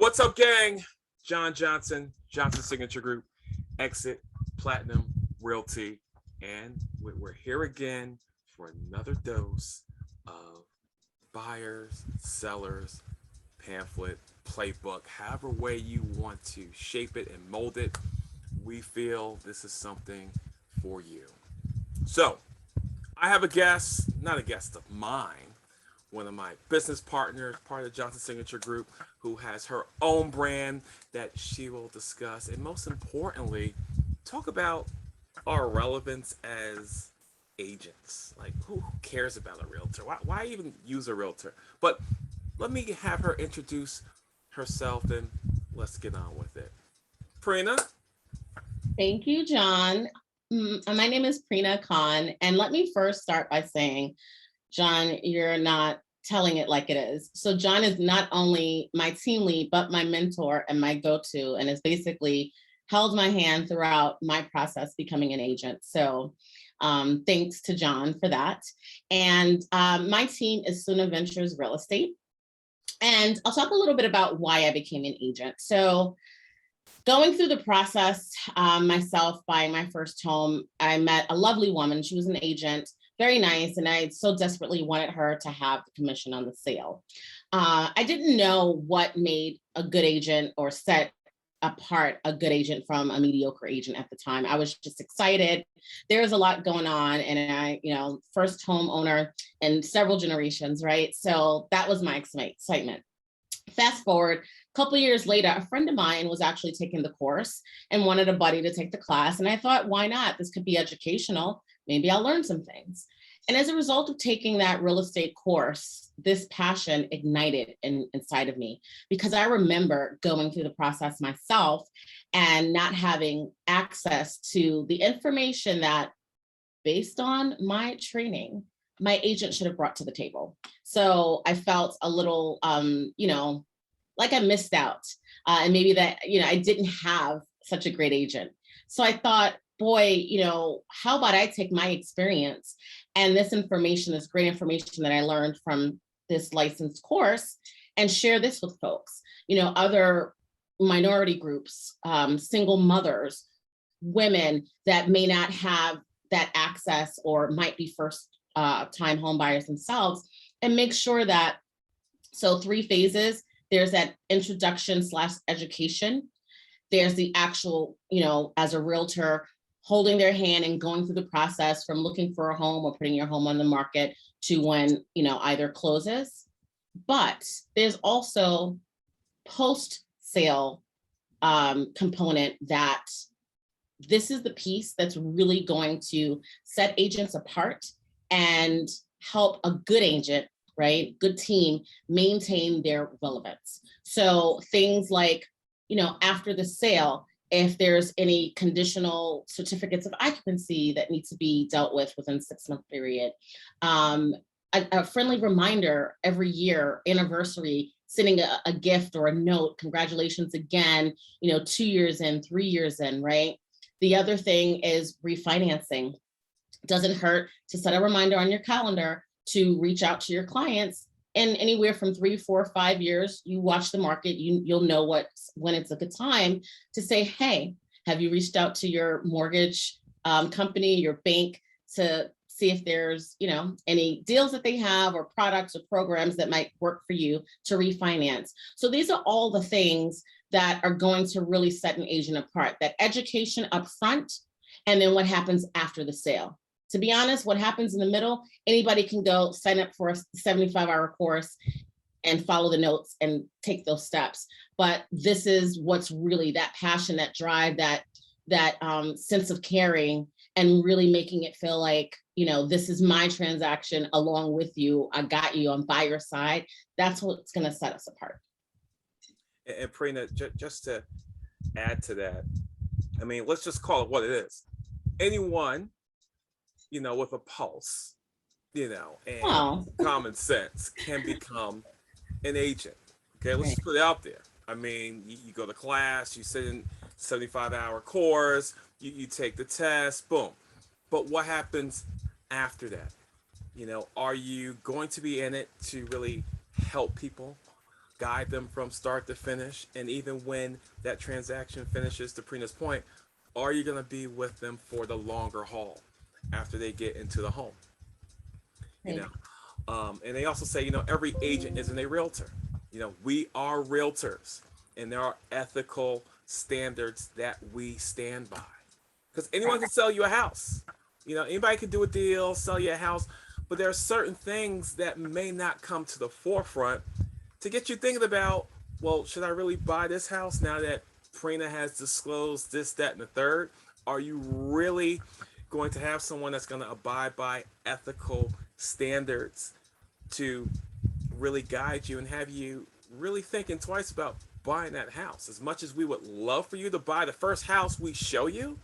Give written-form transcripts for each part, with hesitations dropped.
What's up, gang? John Johnson Signature Group, Exit Platinum Realty, and we're here again for another dose of buyers, sellers, pamphlet, playbook, however way you want to shape it and mold it. We feel this is something for you. So, I have a guest, not a guest of mine, one of my business partners, part of the Johnson Signature Group, who has her own brand that she will discuss. And most importantly, talk about our relevance as agents. Like, who cares about a realtor? Why even use a realtor? But let me have her introduce herself and let's get on with it. Prina? Thank you, John. My name is Deprena Khan, and let me first start by saying, John, you're not telling it like it is. So John is not only my team lead, but my mentor and my go-to, and has basically held my hand throughout my process becoming an agent. So thanks to John for that. And my team is Suna Ventures Real Estate. And I'll talk a little bit about why I became an agent. So going through the process, myself buying my first home, I met a lovely woman. She was an agent, very nice, and I so desperately wanted her to have the commission on the sale. I didn't know what made a good agent or set apart a good agent from a mediocre agent at the time. I was just excited. There was a lot going on, and I, first homeowner in several generations, right? So that was my excitement. Fast forward, a couple of years later, a friend of mine was actually taking the course and wanted a buddy to take the class. And I thought, why not? This could be educational. Maybe I'll learn some things. And as a result of taking that real estate course, this passion ignited inside of me, because I remember going through the process myself and not having access to the information that, based on my training, my agent should have brought to the table. So I felt a little, like I missed out, and maybe that, I didn't have such a great agent. So I thought, boy, how about I take my experience and this information, this great information that I learned from this licensed course, and share this with folks, other minority groups, single mothers, women that may not have that access or might be first time home buyers themselves, and make sure that, so 3 phases, there's that introduction / education. There's the actual, as a realtor, holding their hand and going through the process from looking for a home or putting your home on the market to when, either closes. But there's also post-sale component that this is the piece that's really going to set agents apart and help a good agent, right, good team, maintain their relevance. So things like, after the sale, if there's any conditional certificates of occupancy that need to be dealt with within 6-month period, a friendly reminder every year, anniversary, sending a gift or a note, congratulations again, 2 years in, 3 years in, right? The other thing is refinancing. Doesn't hurt to set a reminder on your calendar to reach out to your clients. And anywhere from 3, 4, 5 years, you watch the market, you'll know when it's a good time to say, hey, have you reached out to your mortgage company, your bank, to see if there's, any deals that they have or products or programs that might work for you to refinance. So these are all the things that are going to really set an agent apart, that education up front, and then what happens after the sale. To be honest, what happens in the middle, anybody can go sign up for a 75-hour course and follow the notes and take those steps. But this is what's really that passion, that drive, that sense of caring, and really making it feel like, this is my transaction along with you. I got you. I'm by your side. That's what's going to set us apart. And Prina, just to add to that, I mean, let's just call it what it is. Anyone with a pulse, and common sense can become an agent. Okay, let's just put it out there. I mean, you go to class, you sit in 75-hour course, you take the test, boom. But what happens after that? Are you going to be in it to really help people, guide them from start to finish. And even when that transaction finishes, to Prina's point, are you going to be with them for the longer haul after they get into the home? You Right. know, and they also say, every agent isn't a realtor. We are realtors, and there are ethical standards that we stand by. Because anyone can sell you a house. Anybody can do a deal, sell you a house, but there are certain things that may not come to the forefront to get you thinking about, well, should I really buy this house now that Prina has disclosed this, that, and the third? Are you really going to have someone that's going to abide by ethical standards to really guide you and have you really thinking twice about buying that house? As much as we would love for you to buy the first house we show you,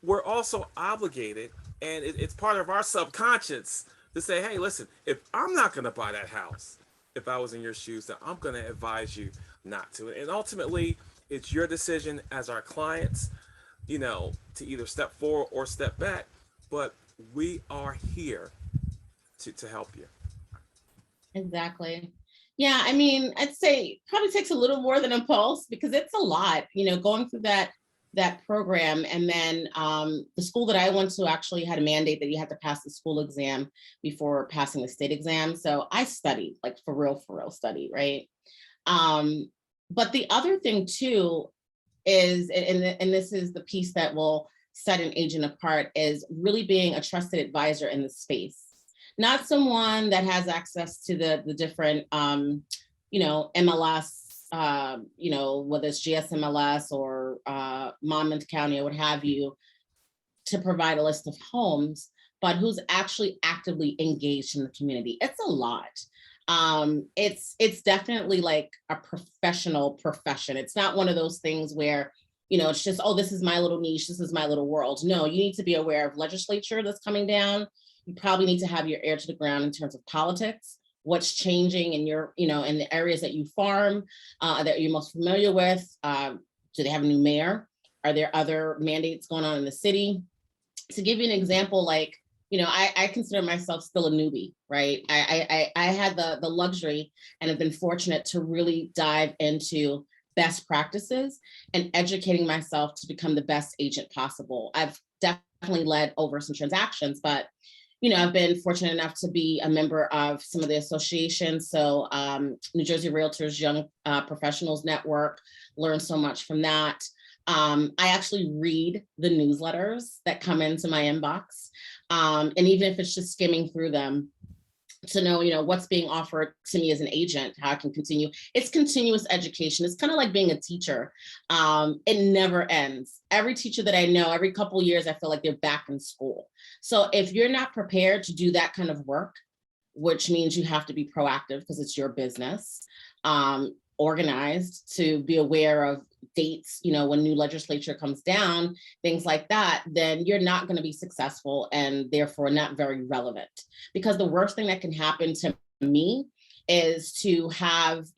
we're also obligated, and it's part of our subconscious to say, hey, listen, if I'm not going to buy that house, if I was in your shoes, then I'm going to advise you not to. And ultimately, it's your decision as our clients, to either step forward or step back. But we are here to help you. Exactly. Yeah, I mean, I'd say probably takes a little more than a pulse because it's a lot, going through that program. And then the school that I went to actually had a mandate that you had to pass the school exam before passing the state exam. So I studied, like for real studied, right? But the other thing too is, and this is the piece that will set an agent apart, is really being a trusted advisor in the space. Not someone that has access to the different, MLS, whether it's GSMLS or Monmouth County or what have you, to provide a list of homes, but who's actually actively engaged in the community. It's a lot. It's definitely like a professional profession. It's not one of those things where, it's just, oh, this is my little niche, this is my little world. No, you need to be aware of legislature that's coming down. You probably need to have your ear to the ground in terms of politics, what's changing in your, in the areas that you farm, that you're most familiar with. Do they have a new mayor? Are there other mandates going on in the city? To give you an example, like, I consider myself still a newbie, right? I had the luxury and have been fortunate to really dive into best practices and educating myself to become the best agent possible. I've definitely led over some transactions, but I've been fortunate enough to be a member of some of the associations. So New Jersey Realtors Young Professionals Network, learned so much from that. I actually read the newsletters that come into my inbox. And even if it's just skimming through them, to know, what's being offered to me as an agent, how I can continue. It's continuous education. It's kind of like being a teacher. It never ends. Every teacher that I know, every couple of years, I feel like they're back in school. So if you're not prepared to do that kind of work, which means you have to be proactive because it's your business, organized, to be aware of dates, when new legislature comes down, things like that, then you're not going to be successful and therefore not very relevant. Because the worst thing that can happen to me is to have,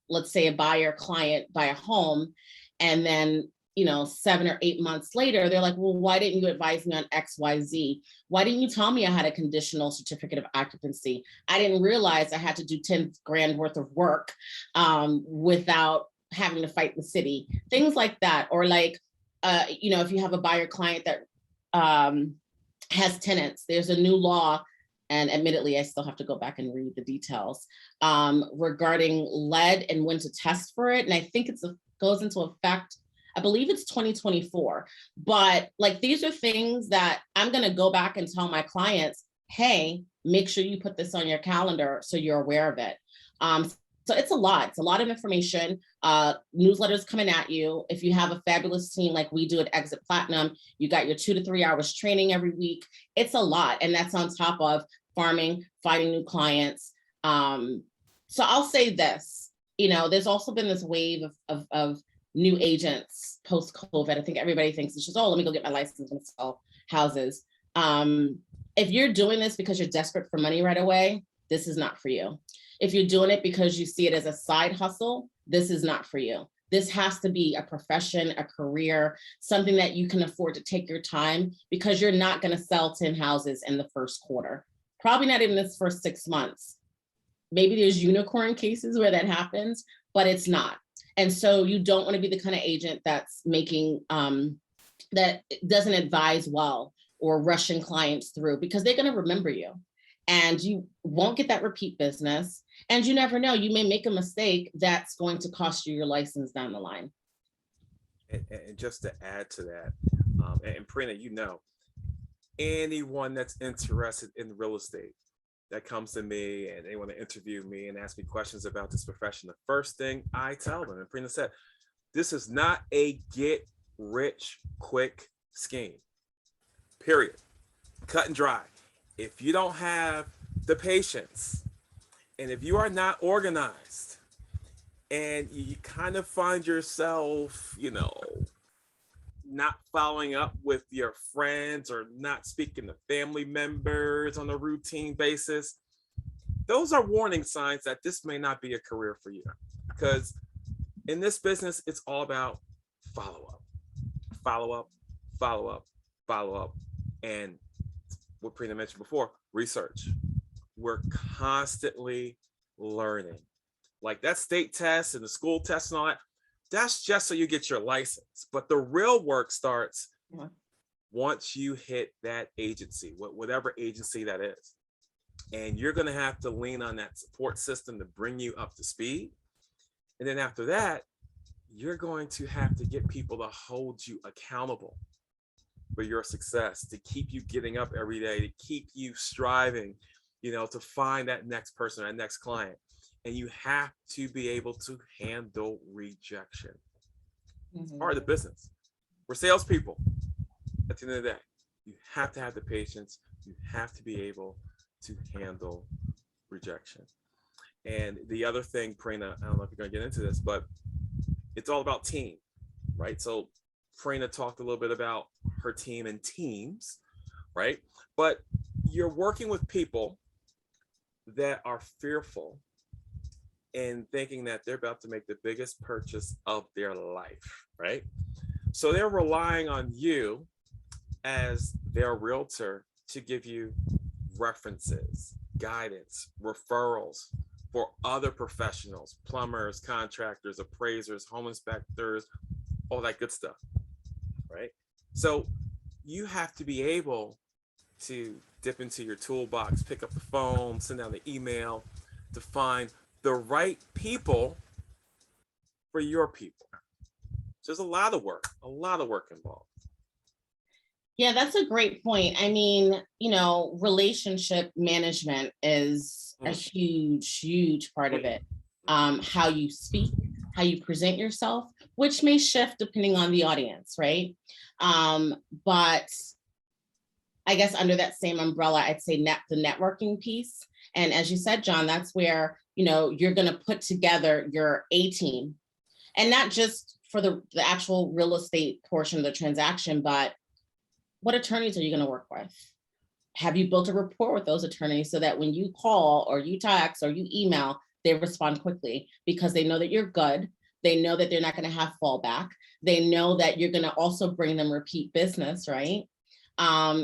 let's say a buyer client buy a home, and then 7 or 8 months later, they're like, well, why didn't you advise me on XYZ? Why didn't you tell me I had a conditional certificate of occupancy? I didn't realize I had to do 10 grand worth of work without having to fight the city. Things like that. Or like, if you have a buyer client that has tenants, there's a new law, and admittedly, I still have to go back and read the details regarding lead and when to test for it. And I think goes into effect, I believe it's 2024, but like, these are things that I'm going to go back and tell my clients, hey, make sure you put this on your calendar so you're aware of it. So it's a lot of information, newsletters coming at you. If you have a fabulous team like we do at Exit Platinum, you got your 2 to 3 hours training every week. It's a lot. And that's on top of farming, finding new clients. So I'll say this, there's also been this wave of new agents post-COVID. I think everybody thinks it's just, oh, let me go get my license and sell houses. If you're doing this because you're desperate for money right away, this is not for you. If you're doing it because you see it as a side hustle, this is not for you. This has to be a profession, a career, something that you can afford to take your time, because you're not going to sell 10 houses in the first quarter. Probably not even this first 6 months. maybe there's unicorn cases where that happens, but it's not. And so you don't want to be the kind of agent that's making, that doesn't advise well or rushing clients through, because they're going to remember you and you won't get that repeat business. And you never know, you may make a mistake that's going to cost you your license down the line. And just to add to that, and Prina, anyone that's interested in real estate that comes to me and they want to interview me and ask me questions about this profession, the first thing I tell them, and Prina said, this is not a get rich quick scheme, period. Cut and dry. If you don't have the patience, and if you are not organized, and you kind of find yourself, not following up with your friends or not speaking to family members on a routine basis, those are warning signs that this may not be a career for you. Because in this business, it's all about follow up, follow up, follow up, follow up. And what Prina mentioned before, research. We're constantly learning. Like that state test and the school test and all that, that's just so you get your license. But the real work starts once you hit that agency, whatever agency that is. And you're going to have to lean on that support system to bring you up to speed. And then after that, you're going to have to get people to hold you accountable for your success, to keep you getting up every day, to keep you striving, to find that next person, that next client. And you have to be able to handle rejection. It's part of the business. We're salespeople. At the end of the day, you have to have the patience. You have to be able to handle rejection. And the other thing, Prina, I don't know if you're going to get into this, but it's all about team, right? So Prina talked a little bit about her team and teams, right? But you're working with people that are fearful and thinking that they're about to make the biggest purchase of their life, right? So they're relying on you as their realtor to give you references, guidance, referrals for other professionals, plumbers, contractors, appraisers, home inspectors, all that good stuff, right? So you have to be able to dip into your toolbox, pick up the phone, send out the email to find the right people for your people. So there's a lot of work involved. Yeah, that's a great point. I mean, relationship management is a huge, huge part of it. How you speak, how you present yourself, which may shift depending on the audience, right? But I guess under that same umbrella, I'd say the networking piece. And as you said, John, that's where, you're going to put together your A team, and not just for the actual real estate portion of the transaction, but what attorneys are you going to work with? Have you built a rapport with those attorneys so that when you call or you text or you email, they respond quickly because they know that you're good. They know that they're not going to have fallback. They know that you're going to also bring them repeat business, right?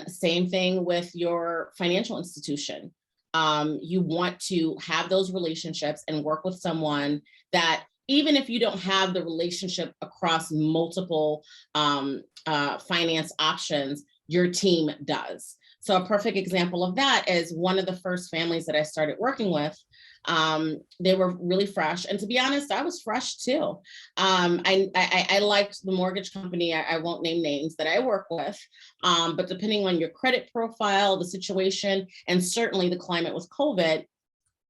Same thing with your financial institution. You want to have those relationships and work with someone that, even if you don't have the relationship across multiple finance options, your team does. So a perfect example of that is one of the first families that I started working with. They were really fresh. And to be honest, I was fresh too. I liked the mortgage company. I won't name names that I work with, but depending on your credit profile, the situation, and certainly the climate with COVID,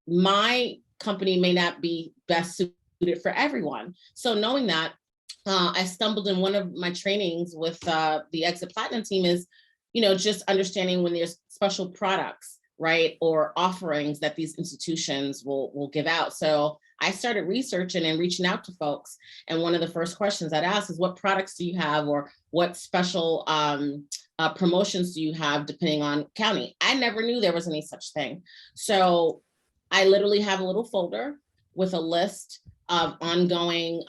my company may not be best suited for everyone. So knowing that, I stumbled in one of my trainings with the Exit Platinum team is, just understanding when there's special products, right, or offerings that these institutions will give out. So I started researching and reaching out to folks. And one of the first questions I'd ask is, what products do you have, or what special promotions do you have depending on county? I never knew there was any such thing. So I literally have a little folder with a list of ongoing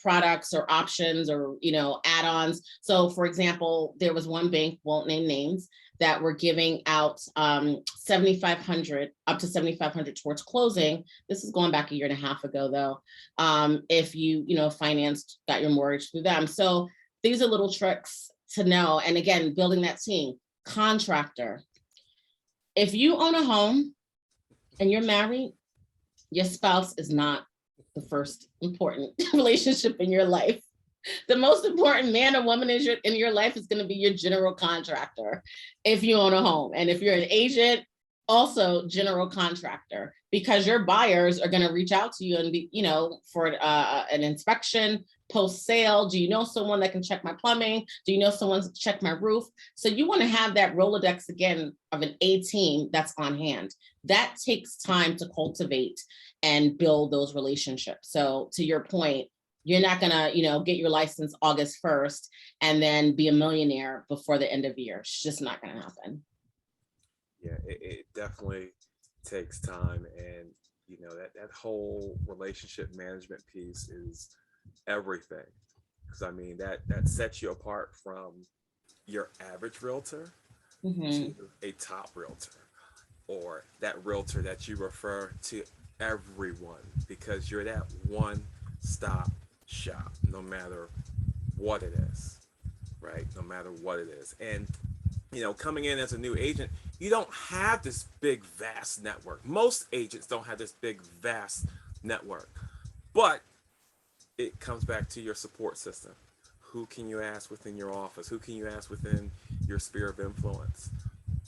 products or options or, add-ons. So for example, there was one bank, won't name names, that we're giving out 7,500 up to 7,500 towards closing. This is going back a year and a half ago, though. If you financed, got your mortgage through them. So these are little tricks to know. And again, building that team. Contractor. If you own a home and you're married, your spouse is not the first important relationship in your life. The most important man or woman in your life is going to be your general contractor if you own a home. And if you're an agent, also general contractor, because your buyers are going to reach out to you and be, for an inspection, post sale. Do you know someone that can check my plumbing? Do you know someone to check my roof? So you want to have that Rolodex again of an A team that's on hand. That takes time to cultivate and build those relationships. So to your point, you're not gonna, get your license August 1st and then be a millionaire before the end of the year. It's just not gonna happen. Yeah, it definitely takes time, and that whole relationship management piece is everything. Because I mean that sets you apart from your average realtor to a top realtor, or that realtor that you refer to everyone, because you're that one stop shop, no matter what it is, right? No matter what it is. And coming in as a new agent, you don't have this big vast network. Most agents don't have this big vast network, but it comes back to your support system. Who can you ask within your office? Who can you ask within your sphere of influence?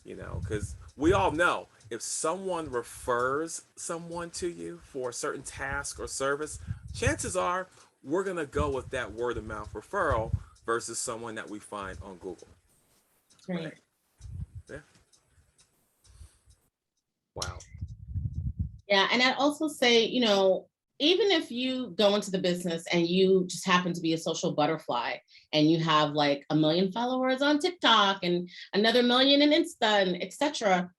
Because we all know, if someone refers someone to you for a certain task or service, chances are we're going to go with that word of mouth referral versus someone that we find on Google. Right. Yeah. Wow. Yeah. And I'd also say, even if you go into the business and you just happen to be a social butterfly and you have like 1 million followers on TikTok and another million in Insta and etc.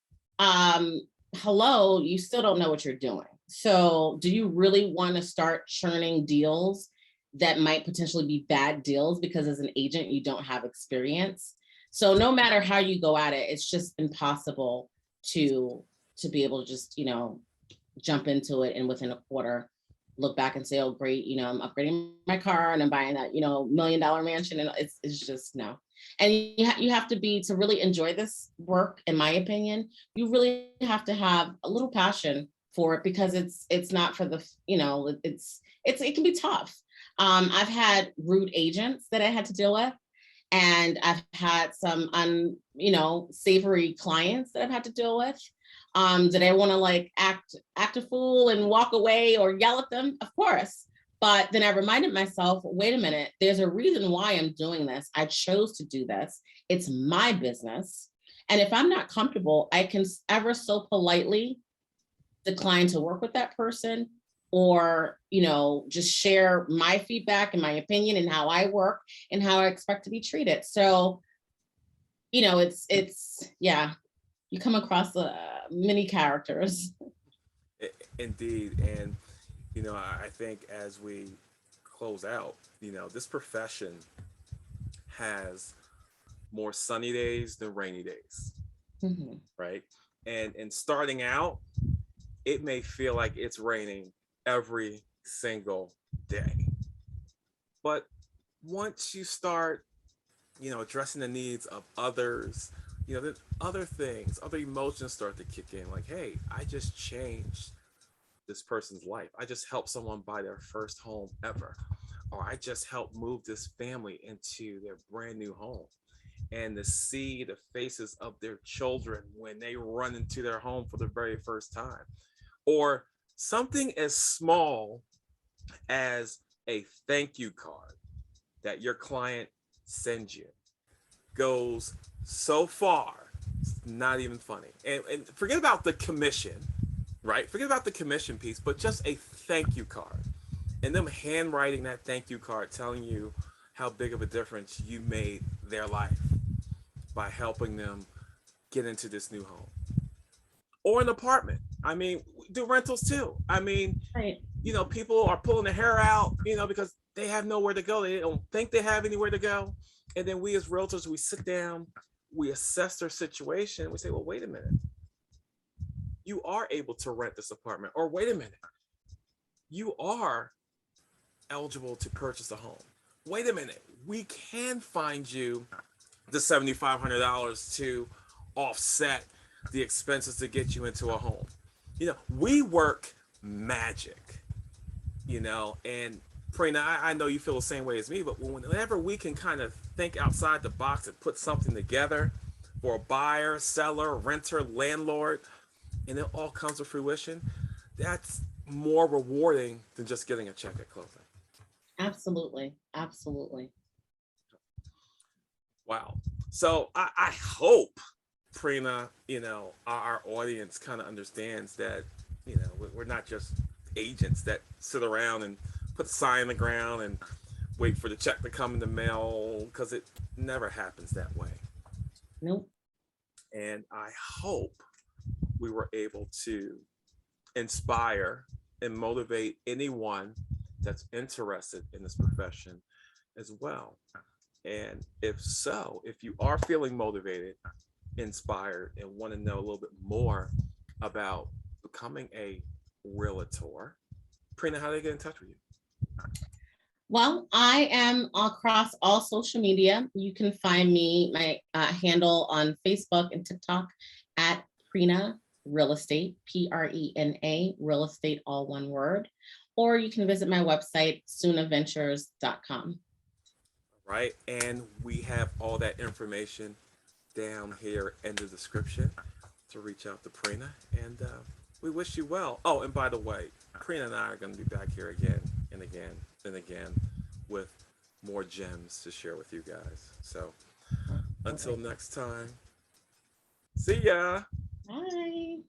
Hello, you still don't know what you're doing. So do you really want to start churning deals that might potentially be bad deals because as an agent, you don't have experience? So no matter how you go at it, it's just impossible to be able to just, jump into it and within a quarter look back and say, oh, great, I'm upgrading my car and I'm buying that, $1 million mansion. And it's just no. And you have to to really enjoy this work, in my opinion, you really have to have a little passion for it, because it's not for the, it can be tough. I've had rude agents that I had to deal with. And I've had some savory clients that I've had to deal with. Did I want to act a fool and walk away or yell at them? Of course. But then I reminded myself, wait a minute, there's a reason why I'm doing this. I chose to do this. It's my business. And if I'm not comfortable, I can ever so politely decline to work with that person, or, just share my feedback and my opinion and how I work and how I expect to be treated. So, yeah, you come across many characters. Indeed. And, I think as we close out, this profession has more sunny days than rainy days, right? And starting out, it may feel like it's raining every single day. But once you start, addressing the needs of others, then other things, other emotions start to kick in. Like, hey, I just changed this person's life. I just helped someone buy their first home ever. Or I just helped move this family into their brand new home. And to see the faces of their children when they run into their home for the very first time. Or something as small as a thank you card that your client sends you goes so far, it's not even funny. And forget about the commission, right? Forget about the commission piece, but just a thank you card. And them handwriting that thank you card telling you how big of a difference you made their life by helping them get into this new home. Or an apartment. I mean, do rentals too. I mean, Right. People are pulling their hair out, because they have nowhere to go. They don't think they have anywhere to go. And then we as realtors, we sit down we assess their situation. We say, well, wait a minute, you are able to rent this apartment, or wait a minute, you are eligible to purchase a home. Wait a minute, we can find you the $7,500 to offset the expenses to get you into a home. We work magic, and Prina, I know you feel the same way as me, but whenever we can kind of think outside the box and put something together for a buyer, seller, renter, landlord, and it all comes to fruition, that's more rewarding than just getting a check at closing. Absolutely. Absolutely. Wow. So I hope, Prina, our audience kind of understands that, we're not just agents that sit around and put a sign in the ground and wait for the check to come in the mail, because it never happens that way. Nope. And I hope we were able to inspire and motivate anyone that's interested in this profession as well. And if so, if you are feeling motivated, inspired, and want to know a little bit more about becoming a realtor, Prina, how do they get in touch with you? Well, I am across all social media. You can find me, my handle on Facebook and TikTok at Prena Real Estate, Prena Real Estate, all one word. Or you can visit my website, sunaventures.com. Right. And we have all that information down here in the description to reach out to Prina. And we wish you well. Oh, and by the way, Prina and I are going to be back here again and again and again with more gems to share with you guys. So until next time, see ya. Bye.